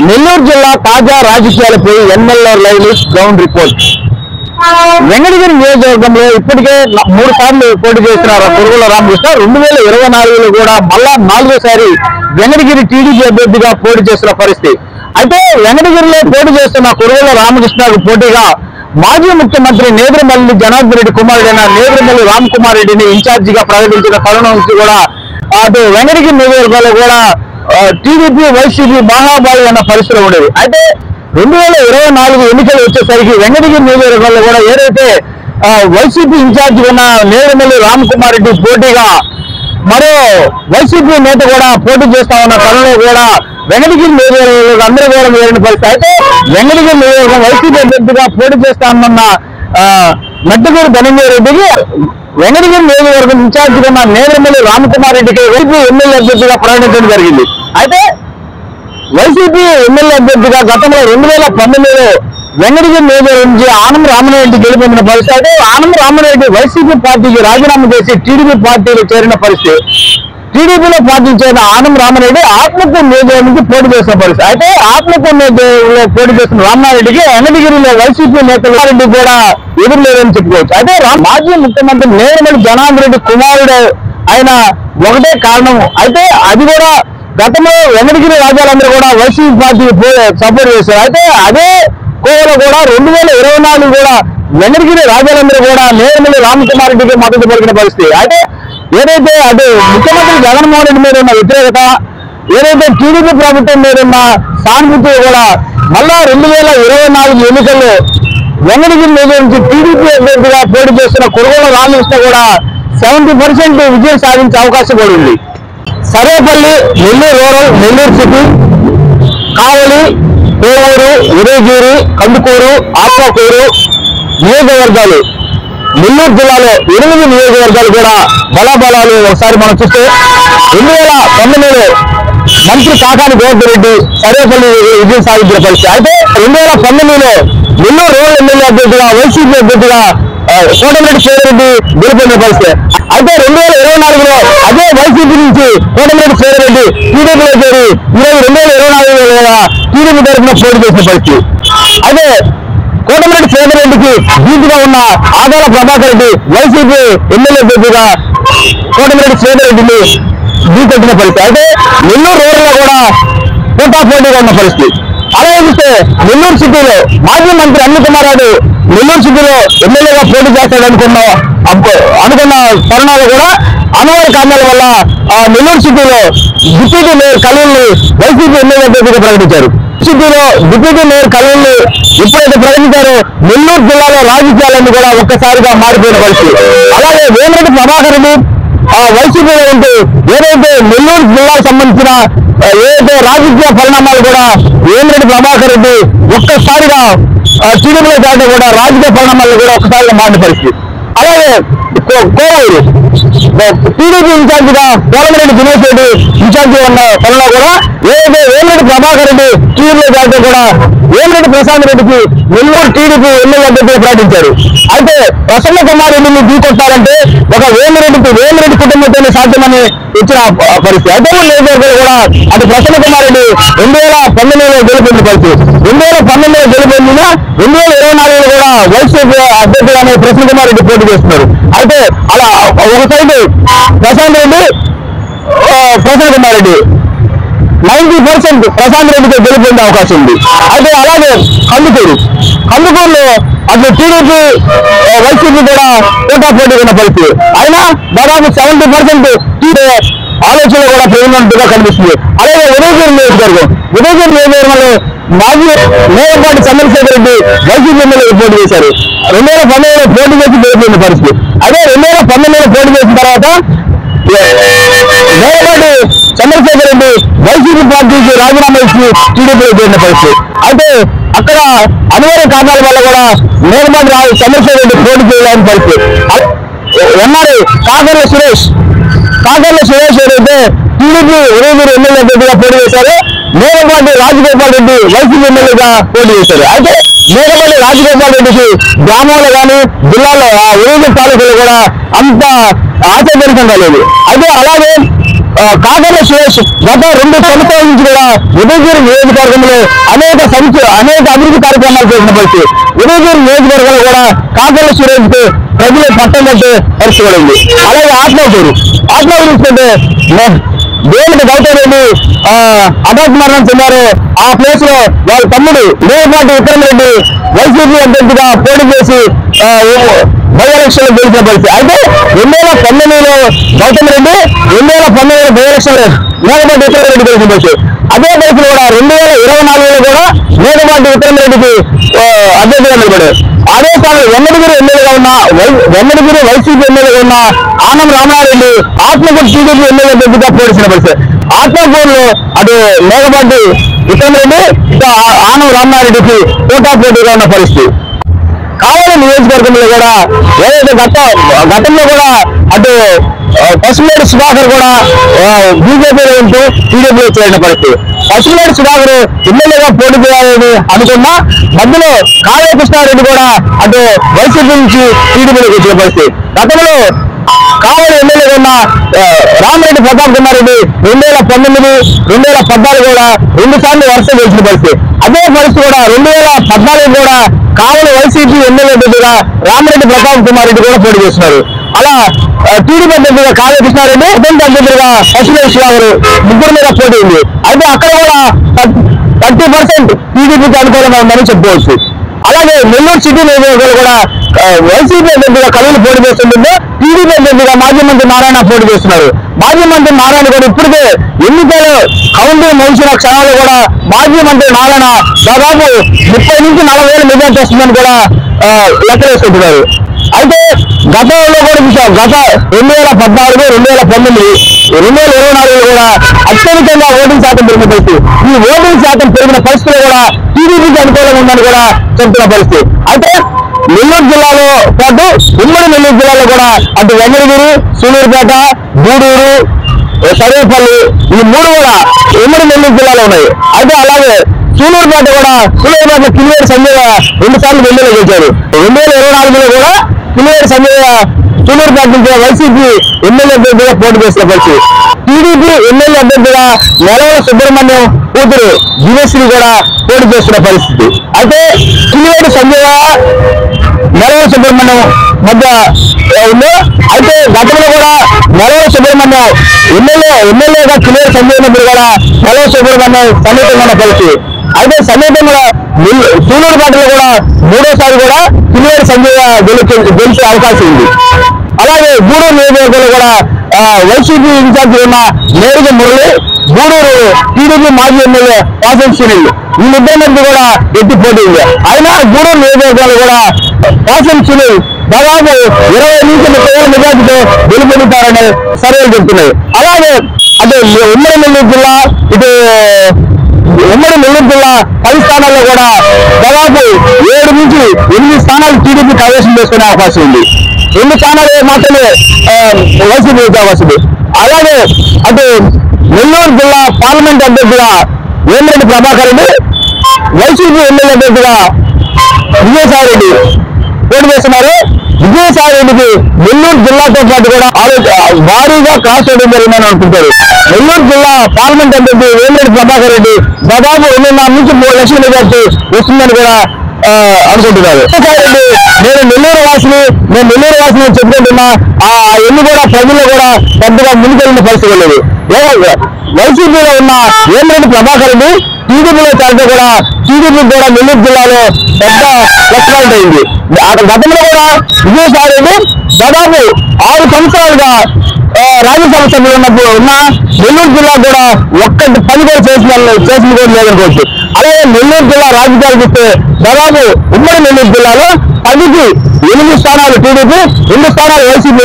నెల్లూరు జిల్లా తాజా రాజకీయాలపై MLA live ground report. Venkatagiri నియోజకవర్గంలో ఇప్పటికే 3 సార్లు పోటీ చేసిన కురుగుల రామకృష్ణ 2024లో కూడా మళ్ళా 4వ వెంకటగిరి టీడీపీ అభ్యర్థిగా పోటీ చేస్తున్న పరిస్థితి. అయితే వెంకటగిరిలో పోటీ చేస్తున్న కురుగుల రామకృష్ణకు పోటీగా మాజీ ముఖ్యమంత్రి నేదురుమల్లి జనార్దన్ రెడ్డి కుమారుడైన నేదురుమల్లి రామ్ కుమార్ రెడ్డిని ఇన్ఛార్జిగా ప్రకటించిన తరుణ నుంచి కూడా అటు వెంకటగిరి నియోజకవర్గంలో కూడా టీడీపీ వైసీపీ బాహాబాయి అన్న పరిస్థితి ఉండేది. అయితే 2024 ఎన్నికలు వచ్చేసరికి వెంకటగిరి నియోజకవర్గంలో కూడా ఏదైతే వైసీపీ ఇన్ఛార్జి ఉన్న నేదురుమల్లి రామ్ కుమార్ రెడ్డి పోటీగా మరో వైసీపీ నేత కూడా పోటీ చేస్తా ఉన్న తరుణంలో కూడా వెంకటగిరి నియోజకవర్గం అందరూ కూడా వేరిన పరిస్థితి. అయితే వెంకటగిరి నియోజకవర్గం వైసీపీ అభ్యర్థిగా పోటీ చేస్తానన్న నడ్డగూరు ధనంజయ రెడ్డికి వెంకటగిరి నియోజకవర్గం ఇన్ఛార్జిగా ఉన్న నేదురుమల్లి రామ్ కుమార్ రెడ్డికి వైసీపీ ఎమ్మెల్యే అభ్యర్థిగా ప్రకటించడం జరిగింది. అయితే వైసీపీ ఎమ్మెల్యే అభ్యర్థిగా గతంలో 2019లో వెంకటగిరి నియోజకవర్గం నుంచి ఆనం రామనారెడ్డి గెలుపొందిన పరిస్థితి. అయితే ఆనం రామనారెడ్డి వైసీపీ పార్టీకి రాజీనామా చేసి టీడీపీ పార్టీలో చేరిన పరిస్థితి. టీడీపీలో పార్టీ చేరిన ఆనం రామనారెడ్డి ఆత్మకూరు నియోజకవర్గం నుంచి పోటీ చేసిన పరిస్థితి. అయితే ఆత్మకూరు నియోజకవర్గంలో పోటీ చేస్తున్న రామనారెడ్డికి వెంకటగిరిలో వైసీపీ నేతలు రెడ్డి కూడా ఎదురులేరని చెప్పుకోవచ్చు. అయితే మాజీ ముఖ్యమంత్రి నేదురుమల్లి జనార్దన్ రెడ్డి కుమారుడు ఆయన ఒకటే కారణం. అయితే అది కూడా గతంలో వెంకటగిరి రాజాలందరూ కూడా వైసీపీ పార్టీకి సపోర్ట్ చేశారు. అయితే అదే కోవలో కూడా 2024 కూడా వెంకటగిరి రాజాలందరూ కూడా నేదురుమల్లి రామ్ కుమార్ రెడ్డికి మద్దతు పలికిన పరిస్థితి. అయితే ఏదైతే అటు ముఖ్యమంత్రి జగన్మోహన్ రెడ్డి మీద ఉన్న వ్యతిరేకత, ఏదైతే టీడీపీ ప్రభుత్వం మీద ఉన్న సానుభూతి కూడా మళ్ళా 2024 ఎన్నికల్లో వెంకటగిరి నియోజకవర్గం నుంచి టీడీపీ అభ్యర్థిగా పోటీ చేస్తున్న కురుగుల రామకృష్ణ కూడా 70% విజయం సాధించే అవకాశం కూడా ఉంది. సర్వేపల్లి, నెల్లూరు రూరల్, నెల్లూరు సిటీ, కావలి, కోవూరు, ఉదయగిరి, కందుకూరు, ఆత్మకూరు నియోజకవర్గాలు నెల్లూరు జిల్లాలో 8 నియోజకవర్గాలు కూడా బలాబలాలు ఒకసారి మనం చూస్తే 2019లో మంత్రి కాకాని గోవర్ధన్ రెడ్డి సర్వేపల్లి విజయం సాధించిన పరిస్థితి. అయితే 2019లో నెల్లూరు రూరల్ ఎమ్మెల్యే అభ్యర్థిగా వైసీపీ అభ్యర్థిగా కోటమిరెడ్డి శ్రీరెడ్డి గెలుపొందిన పరిస్థితి. అయితే 2024లో అదే వైసీపీ నుంచి కోటమిరెడ్డి శ్రీరెడ్డి టీడీపీలో చేరి ఈరోజు 2024లో టీడీపీ తరఫున పోటీ చేసిన పరిస్థితి. అయితే కోటమిరెడ్డి శ్రీరెడ్డికి దీటుగా ఉన్న ఆదాల ప్రభాకర్ రెడ్డి వైసీపీ ఎమ్మెల్యే అభ్యర్థిగా కోటమిరెడ్డి శ్రీరెడ్డిని ఢీకొట్టిన పరిస్థితి. అయితే నెల్లూరు రూరల్లో కూడా పోటాపోటీగా ఉన్న పరిస్థితి. అలాగే చూస్తే నెల్లూరు సిటీలో మాజీ మంత్రి అనిల్ కుమార్ యాదవ్ నెల్లూరు సిటీలో ఎమ్మెల్యేగా పోటీ చేస్తాడనుకున్న తరుణాలు కూడా అనివార్య కారణాల వల్ల నెల్లూరు సిటీలో డిప్యూటీ మేయర్ ఖలీల్ని వైసీపీ ఎమ్మెల్యే అభ్యర్థిగా ప్రకటించారు. సిటీలో డిప్యూటీ మేయర్ ఖలీల్ని ఎప్పుడైతే ప్రకటించారో నెల్లూరు జిల్లాలో రాజకీయాలన్నీ కూడా ఒక్కసారిగా మారిపోయిన పరిస్థితి. అలాగే వేమిరెడ్డి ప్రభాకర్ రెడ్డి వైసీపీలో ఉంటూ ఏదైతే నెల్లూరు జిల్లాకు సంబంధించిన ఏదైతే రాజకీయ పరిణామాలు కూడా వేమిరెడ్డి ప్రభాకర్ రెడ్డి ఒక్కసారిగా టీడీపీలో చేరడం కూడా రాజకీయ పరిణామాలు కూడా ఒక్కసారిగా మారిన పరిస్థితి. అలాగే కోవూరు టీడీపీ ఇన్ఛార్జిగా పోలమరెడ్డి దినేష్ రెడ్డి ఇన్ఛార్జిగా ఉన్న తనలో కూడా ఏదైతే వేమిరెడ్డి ప్రభాకర్ రెడ్డి టీడీపీలో చేరడం కూడా వేమిరెడ్డి ప్రశాంత్ రెడ్డికి నెల్లూరు టీడీపీ ఎమ్మెల్యే అభ్యర్థిగా ప్రకటించారు. అయితే ప్రసన్న కుమార్ రెడ్డిని ఢీకొట్టాలంటే ఒక వేమిరెడ్డి కుటుంబంతోనే సాధ్యమని ఇచ్చిన పరిస్థితి. అయితే నియోజకవర్గంలో కూడా అటు ప్రసన్న కుమార్ రెడ్డి 2019లో గెలుపొందిన పరిస్థితి. 2019లో గెలుపొందిన 2024లో కూడా వైసీపీ అభ్యర్థిగానే ప్రసన్న కుమార్ రెడ్డి పోటీ చేస్తున్నారు. అయితే అలా ఒక సైడ్ ప్రశాంత్ కుమార్ రెడ్డి 90% ప్రశాంత్ రెడ్డితో గెలుపొందే అవకాశం ఉంది. అయితే అలాగే కందుకూరులో అటు టీడీపీ వైసీపీ కూడా పోటాపోటీ ఉన్న పరిస్థితి. అయినా దాదాపు 70% ఆలోచనలు కూడా పెరిగినట్టుగా కనిపిస్తుంది. అలాగే ఉదయగిరి నియోజకవర్గంలో మాజీ మేయపాటి చంద్రశేఖర్ రెడ్డి వైసీపీ ఎమ్మెల్యేగా పోటీ చేశారు. 2019లో పోటీ చేసి గెలిపోయిన పరిస్థితి. అదే 2019లో పోటీ చేసిన తర్వాత మేయపాటి చంద్రశేఖర్ రెడ్డి వైసీపీ పార్టీకి రాజీనామా ఇచ్చి టీడీపీలో చేరిన పరిస్థితి. అయితే అక్కడ అనివార్య కారణాల వల్ల కూడా మేయపాటి చంద్రశేఖర్ రెడ్డి పోటీ చేయలేని పరిస్థితి. ఎన్ఆర్ఐ కాకర్ల సురేష్ ఏదైతే టీడీపీ ఉదయగిరి ఎమ్మెల్యే అభ్యర్థిగా పోటీ చేశారు, మేయపాటి రాజగోపాల్ రెడ్డి వైసీపీ ఎమ్మెల్యేగా పోటీ చేశారు. అయితే మేయపాటి రాజగోపాల్ రెడ్డికి గ్రామంలో కానీ జిల్లాలో ఉదయగిరి తాలూకాలో కూడా అంత ఆశాజనకంగా లేదు. అయితే అలాగే కాకర్ల సురేష్ గత 2 సంవత్సరాల నుంచి కూడా ఉదయగిరి నియోజకవర్గంలో అనేక అభివృద్ధి కార్యక్రమాలు చేసిన పరిస్థితి. ఉదయగిరి నియోజకవర్గంలో కూడా కాకర్ల సురేష్ కు ప్రజలు పట్టం కట్టే పరిస్థితి ఉంది. అలాగే ఆత్మకూరు చూసుకుంటే దేవుడి గౌతమ్ రెడ్డి హఠాత్ మరణం చెందారు. ఆ ప్లేస్ లో వాళ్ళ తమ్ముడు మేకపాటి విక్రమ్ రెడ్డి వైసీపీ అభ్యర్థిగా పోటీ చేసి బై ఎలక్షన్ లో గెలిచిన పరిస్థితి. అయితే 2019లో గౌతమ్ రెడ్డి 2019 బై ఎలక్షన్ లో మేకపాటి విక్రమ్ రెడ్డి గెలిచిన పరిస్థితి. అదే పరిస్థితి కూడా 2024లో కూడా మేకపాటి విక్రమ్ రెడ్డికి అభ్యర్థిగా నిలబడారు. అదే స్థానంలో వెన్నడగిరి ఎమ్మెల్యేగా ఉన్న వెన్నడగిరి వైసీపీ ఎమ్మెల్యేగా ఉన్న ఆనం రామారెడ్డి ఆత్మకూరు టీడీపీ ఎమ్మెల్యే అభ్యర్థిగా పోటీసిన పరిస్థితి. ఆత్మకూరులో అటు మేకపాటి విక్రమ్ రెడ్డి ఆనం రామారెడ్డికి పోటాపోటీగా ఉన్న పరిస్థితి. కావలి నియోజకవర్గంలో కూడా ఏదైతే గతంలో కూడా అటు పసుమేడు సుధాకర్ కూడా బీజేపీలో ఉంటూ టీడీపీలో చేరిన పరిస్థితి. పసుమేడు సుధాకర్ ఎమ్మెల్యేగా పోటీ చేయాలని అనుకున్నా మధ్యలో కావ్య కృష్ణారెడ్డి కూడా అటు వైసీపీ నుంచి టీడీపీలోకి వచ్చిన పరిస్థితి. గతంలో కావలి ఎమ్మెల్యేగా ఉన్న రామిరెడ్డి ప్రతాప్ కుమార్ రెడ్డి 2019, 2014 కూడా 2 సార్లు వరుస గెలిచిన పరిస్థితి. అదే పరిస్థితి కూడా 2014 కూడా కావలి వైసీపీ ఎమ్మెల్యే అభ్యర్థిగా రామిరెడ్డి ప్రతాప్ కుమార్ రెడ్డి కూడా పోటీ చేస్తున్నారు. అలా టీడీపీ అభ్యర్థిగా కావ్య కృష్ణారెడ్డి అభ్యర్థి అభ్యర్థిగా పసుమేడు సుధాకర్ ముగ్గురు మీద పోటీ ఉంది. అయితే అక్కడ కూడా 30% టీడీపీకి అనుకూలంగా ఉందని చెప్పుకోవచ్చు. అలాగే నెల్లూరు సిటీ నియోజకవర్గంలో కూడా వైసీపీ అభ్యర్థిగా కళలు పోటీ చేస్తుందో టీడీపీ అభ్యర్థిగా మాజీ మంత్రి నారాయణ పోటీ చేస్తున్నారు. మాజీ మంత్రి నారాయణ కూడా ఇప్పటికే ఎన్నికలు కౌంటింగ్ ముగిసిన క్షణాలు కూడా మాజీ మంత్రి నారాయణ దాదాపు 30 నుంచి 40,000 మెజార్టీ వస్తుందని కూడా లెక్క వేసుకుంటున్నారు. అయితే గతంలో కూడా చూసాం, గత 2014, 2019, 2024 కూడా అత్యధికంగా ఓటింగ్ శాతం పెరిగిన పరిస్థితి. ఈ ఓటింగ్ శాతం పెరిగిన పరిస్థితులు కూడా టీడీపీకి అనుకూలంగా ఉందని కూడా చెబుతున్న పరిస్థితి. అయితే నెల్లూరు జిల్లాలో పాటు ఉమ్మడి నెల్లూరు జిల్లాలో కూడా అటు వెంకటగిరి, సూలూరుపేట, గూడూరు, సర్వేపల్లి ఈ 3 కూడా ఉమ్మడి నెల్లూరు జిల్లాలో ఉన్నాయి. అయితే అలాగే సూలూరుపేట కిలివేరు సంజయ్ 2 సార్లు ఎమ్మెల్యే గెలిచారు. 2024లో కూడా కిలివేరు సంజయ్ సూలూరుపేట నుంచి వైసీపీ ఎమ్మెల్యే అభ్యర్థిగా పోటీ చేసిన పరిస్థితి. టీడీపీ ఎమ్మెల్యే అభ్యర్థిగా నెలవల సుబ్రహ్మణ్యం కూతురు దివ్యశ్రీ కూడా పోటీ చేస్తున్న పరిస్థితి. అయితే కిలివేరు సంజయ్ నెలవల సుబ్రహ్మణ్యం మధ్య ఉంది. అయితే గతంలో కూడా నెలవల సుబ్రహ్మణ్యం ఎమ్మెల్యేగా కిలివేరు సంజయ్ నప్పుడు కూడా నెలవల సుబ్రహ్మణ్యం సమీపంగా ఉన్న పరిస్థితి. అయితే సమీపంగా సూలూరుపేటలో కూడా 3వ సారి కూడా కిలివేరు సంజయ్ గెలిచే అవకాశం ఉంది. అలాగే గూడూరు నియోజకవర్గంలో కూడా వైసీపీ ఇన్ఛార్జి ఉన్న నేరుగా మురళి, గూడూరు టీడీపీ మాజీ ఎమ్మెల్యే వాసన్ సునీల్ వీళ్ళిద్దరి మధ్య కూడా ఎత్తి పోటీ ఉంది. అయినా గూడూరు నియోజకవర్గంలో కూడా వాసన్ సునీల్ దాదాపు 20 నుంచి 30,000 మెజార్టీతో గెలుపొందుతారని సర్వేలు చెప్తున్నాయి. అలాగే అదే ఉమ్మడి నెల్లూరు జిల్లా 10 స్థానాల్లో కూడా దాదాపు 7 నుంచి 8 స్థానాలు టీడీపీ కైవసం చేసుకునే అవకాశం ఉంది. 2 స్థానాలు మాత్రమే వైసీపీ అవకాశం ఉంది. అలాగే అటు నెల్లూరు జిల్లా పార్లమెంట్ అభ్యర్థిగా వేమిరెడ్డి ప్రభాకర్ రెడ్డి, వైసీపీ ఎమ్మెల్యే అభ్యర్థిగా విజయసాయిరెడ్డి పోటీ చేస్తున్నారు. విజయసాయిరెడ్డికి నెల్లూరు జిల్లాతో పాటు కూడా భారీగా క్రాస్ చేయడం జరిగిందని అనుకుంటారు. నెల్లూరు జిల్లా పార్లమెంట్ అభ్యర్థి వేమిరెడ్డి ప్రభాకర్ రెడ్డి దాదాపు 2.5 నుంచి 3 లక్షల మెజార్టీ వస్తుందని కూడా అనుకుంటున్నారు. నేను నెల్లూరు వాసిని చెప్పుకుంటున్నా. ఎన్ని కూడా ప్రజల్లో కూడా పెద్దగా ముందుకెళ్ళిన పరిస్థితి లేదు. వైసీపీలో ఉన్న వేమిరెడ్డి ప్రభాకర్ రెడ్డి టీడీపీలో చేరితే కూడా టీడీపీ కూడా నెల్లూరు జిల్లాలో పెద్ద ప్లస్ పాయింట్ అయింది. గతంలో కూడా విజయసాయి రెడ్డి దాదాపు 6 సంవత్సరాలుగా రాజ్యసభ సభ్యులు ఉన్నప్పుడు ఉన్న నెల్లూరు జిల్లా కూడా ఒక్కటి పని కూడా చేసిన కూడా లేదనుకోవచ్చు. అలాగే నెల్లూరు జిల్లా రాజకీయాలు చూస్తే దాదాపు ఉమ్మడి నెల్లూరు జిల్లాలో 10కి 8 స్థానాలు టీడీపీ, 2 స్థానాలు వైసీపీ